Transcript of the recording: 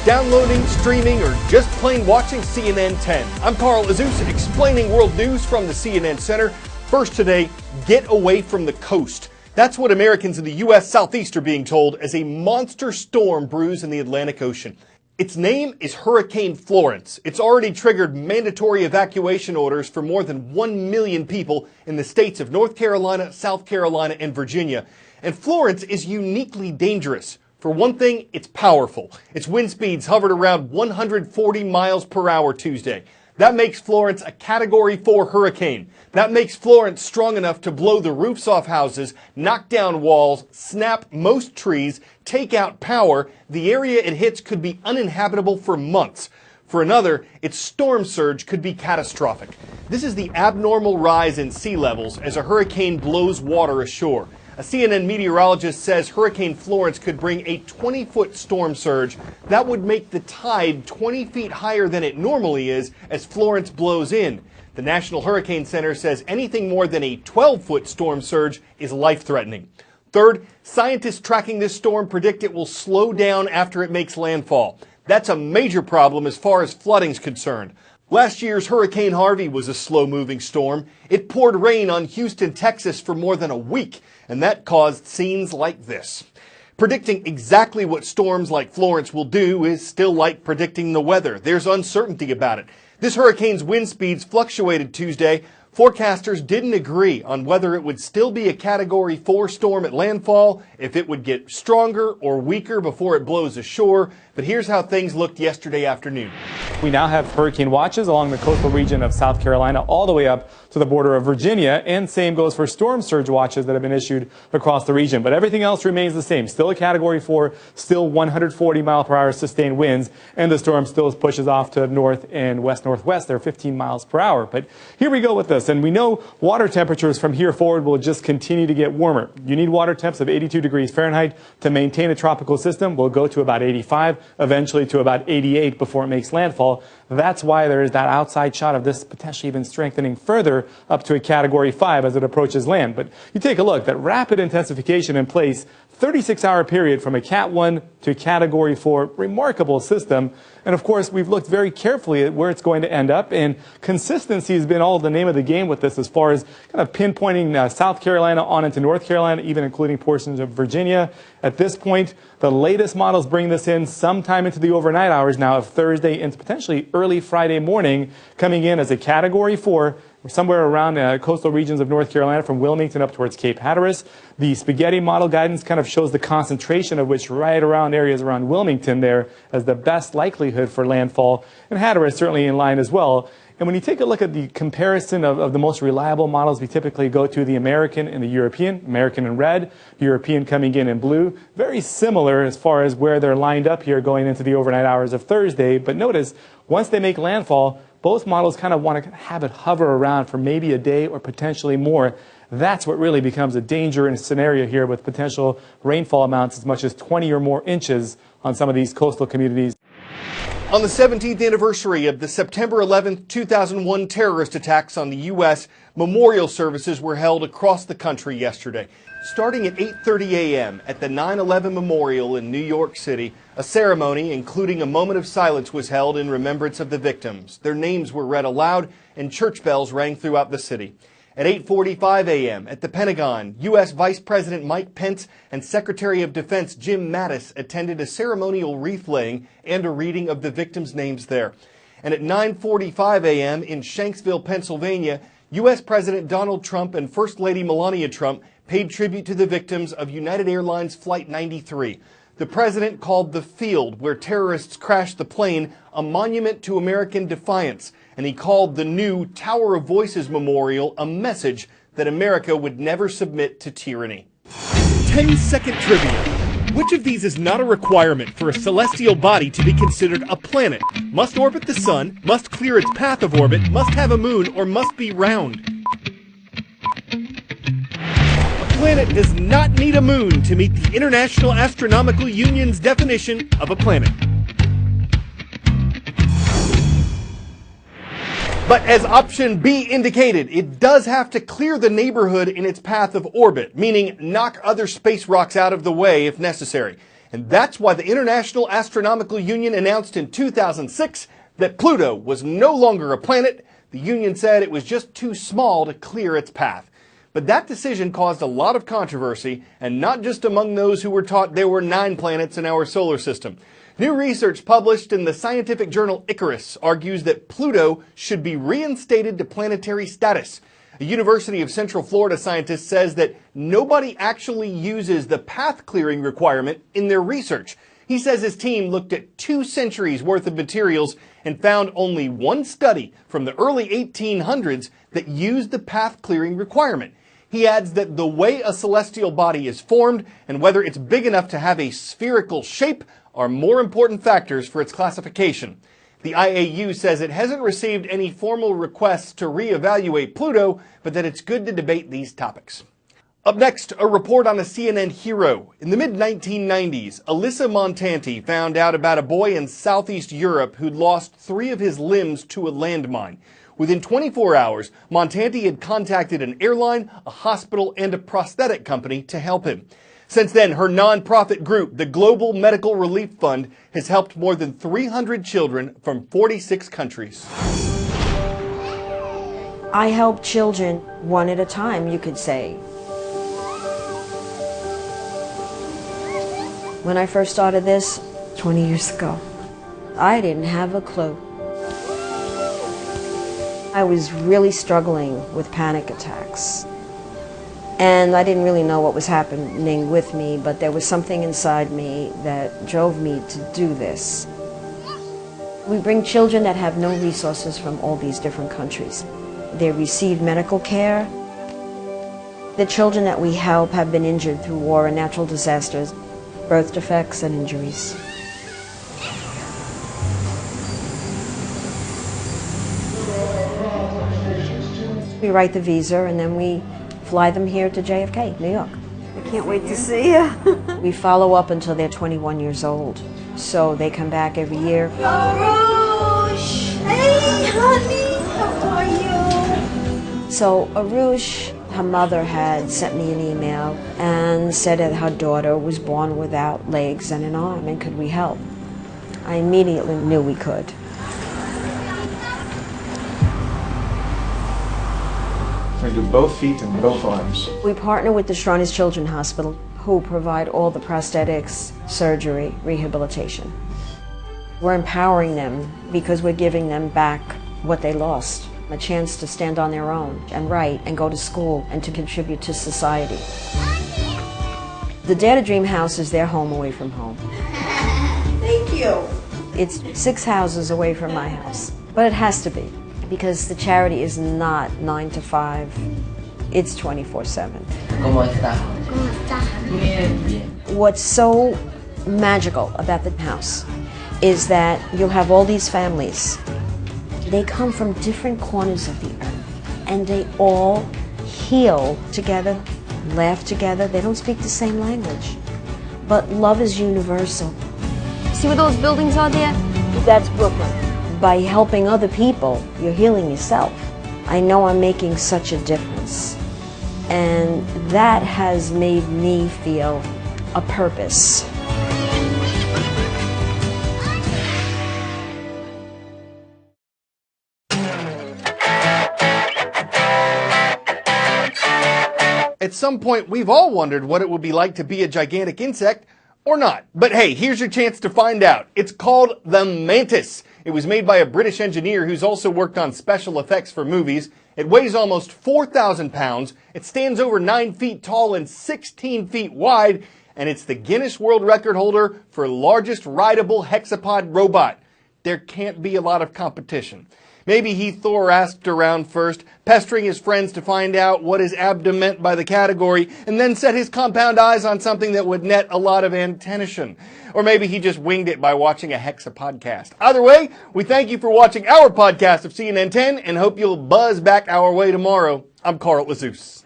downloading, streaming, or just plain watching CNN 10. I'm Carl Azuz, explaining world news from the CNN Center. First today, get away from the coast. That's what Americans in the U.S. Southeast are being told as a monster storm brews in the Atlantic Ocean. Its name is Hurricane Florence. It's already triggered mandatory evacuation orders for more than 1 million people in the states of North Carolina, South Carolina, and Virginia. And Florence is uniquely dangerous. For one thing, it's powerful. Its wind speeds hovered around 140 miles per hour Tuesday. That makes Florence a Category 4 hurricane. That makes Florence strong enough to blow the roofs off houses, knock down walls, snap most trees, take out power. The area it hits could be uninhabitable for months. For another, its storm surge could be catastrophic. This is the abnormal rise in sea levels as a hurricane blows water ashore. A CNN meteorologist says Hurricane Florence could bring a 20-foot storm surge. That would make the tide 20 feet higher than it normally is as Florence blows in. The National Hurricane Center says anything more than a 12-foot storm surge is life-threatening. Third, scientists tracking this storm predict it will slow down after it makes landfall. That's a major problem as far as flooding's concerned. Last year's Hurricane Harvey was a slow-moving storm. It poured rain on Houston, Texas for more than a week, and that caused scenes like this. Predicting exactly what storms like Florence will do is still like predicting the weather. There's uncertainty about it. This hurricane's wind speeds fluctuated Tuesday. Forecasters didn't agree on whether it would still be a Category 4 storm at landfall, if it would get stronger or weaker before it blows ashore. But here's how things looked yesterday afternoon. We now have hurricane watches along the coastal region of South Carolina all the way up to the border of Virginia, and same goes for storm surge watches that have been issued across the region. But everything else remains the same. Still a Category 4, still 140 mile per hour sustained winds, and the storm still pushes off to north and west-northwest. They're 15 miles per hour. But here we go with this, and we know water temperatures from here forward will just continue to get warmer. You need water temps of 82 degrees Fahrenheit to maintain a tropical system. We'll go to about 85, eventually to about 88 before it makes landfall. That's why there is that outside shot of this potentially even strengthening further up to a Category 5 as it approaches land. But you take a look, that rapid intensification in place, 36-hour period from a Cat 1 to Category 4, remarkable system. And of course, we've looked very carefully at where it's going to end up, and consistency has been all the name of the game with this as far as kind of pinpointing South Carolina on into North Carolina, even including portions of Virginia. At this point, the latest models bring this in sometime into the overnight hours now of Thursday into potentially early Friday morning, coming in as a Category 4. Somewhere around coastal regions of North Carolina from Wilmington up towards Cape Hatteras. The spaghetti model guidance kind of shows the concentration of which right around areas around Wilmington there as the best likelihood for landfall, and Hatteras certainly in line as well. And when you take a look at the comparison of the most reliable models, we typically go to the American and the European. American in red, European coming in blue. Very similar as far as where they're lined up here going into the overnight hours of Thursday. But notice, once they make landfall, both models kind of want to have it hover around for maybe a day or potentially more. That's what really becomes a danger in a scenario here with potential rainfall amounts as much as 20 or more inches on some of these coastal communities. On the 17th anniversary of the September 11, 2001 terrorist attacks on the U.S., memorial services were held across the country yesterday. Starting at 8:30 a.m. at the 9/11 Memorial in New York City, a ceremony including a moment of silence was held in remembrance of the victims. Their names were read aloud and church bells rang throughout the city. At 8:45 a.m. at the Pentagon, U.S. Vice President Mike Pence and Secretary of Defense Jim Mattis attended a ceremonial wreath laying and a reading of the victims' names there. And at 9:45 a.m. in Shanksville, Pennsylvania, U.S. President Donald Trump and First Lady Melania Trump paid tribute to the victims of United Airlines Flight 93. The president called the field where terrorists crashed the plane a monument to American defiance, and he called the new Tower of Voices Memorial a message that America would never submit to tyranny. 10-second trivia. Which of these is not a requirement for a celestial body to be considered a planet? Must orbit the sun, must clear its path of orbit, must have a moon, or must be round? A planet does not need a moon to meet the International Astronomical Union's definition of a planet. But as option B indicated, it does have to clear the neighborhood in its path of orbit, meaning knock other space rocks out of the way if necessary. And that's why the International Astronomical Union announced in 2006 that Pluto was no longer a planet. The union said it was just too small to clear its path. But that decision caused a lot of controversy, and not just among those who were taught there were 9 planets in our solar system. New research published in the scientific journal Icarus argues that Pluto should be reinstated to planetary status. A University of Central Florida scientist says that nobody actually uses the path clearing requirement in their research. He says his team looked at 2 centuries worth of materials and found only one study from the early 1800s that used the path clearing requirement. He adds that the way a celestial body is formed and whether it's big enough to have a spherical shape are more important factors for its classification. The IAU says it hasn't received any formal requests to reevaluate Pluto, but that it's good to debate these topics. Up next, a report on a CNN hero. In the mid-1990s, Alyssa Montanti found out about a boy in Southeast Europe who'd lost 3 of his limbs to a landmine. Within 24 hours, Montanti had contacted an airline, a hospital, and a prosthetic company to help him. Since then, her nonprofit group, the Global Medical Relief Fund, has helped more than 300 children from 46 countries. I help children one at a time, you could say. When I first started this 20 years ago, I didn't have a clue. I was really struggling with panic attacks. And I didn't really know what was happening with me, but there was something inside me that drove me to do this. We bring children that have no resources from all these different countries. They receive medical care. The children that we help have been injured through war and natural disasters, birth defects and injuries. We write the visa and then we fly them here to JFK, New York. I can't wait to see you. We follow up until they're 21 years old. So they come back every year. Arush! Hey, honey, how are you? So Arush, her mother had sent me an email and said that her daughter was born without legs and an arm, and could we help? I immediately knew we could. I do both feet and both arms. We partner with the Shriners Children's Hospital, who provide all the prosthetics, surgery, rehabilitation. We're empowering them because we're giving them back what they lost, a chance to stand on their own and write and go to school and to contribute to society. The Dare to Dream House is their home away from home. Thank you. It's 6 houses away from my house, but it has to be, because the charity is not 9 to 5, it's 24/7. ¿Cómo está? ¿Cómo está? Bien, bien. What's so magical about the house is that you'll have all these families. They come from different corners of the earth, and they all heal together, laugh together. They don't speak the same language, but love is universal. See where those buildings are there? That's Brooklyn. By helping other people, you're healing yourself. I know I'm making such a difference, and that has made me feel a purpose. At some point, we've all wondered what it would be like to be a gigantic insect, or not. But hey, here's your chance to find out. It's called the mantis. It was made by a British engineer who's also worked on special effects for movies. It weighs almost 4,000 pounds. It stands over 9 feet tall and 16 feet wide. And it's the Guinness World Record holder for largest rideable hexapod robot. There can't be a lot of competition. Maybe he thorasked around first, pestering his friends to find out what his abdomen meant by the category, and then set his compound eyes on something that would net a lot of attention. Or maybe he just winged it by watching a Hexa podcast. Either way, we thank you for watching our podcast of CNN 10 and hope you'll buzz back our way tomorrow. I'm Carl Azus.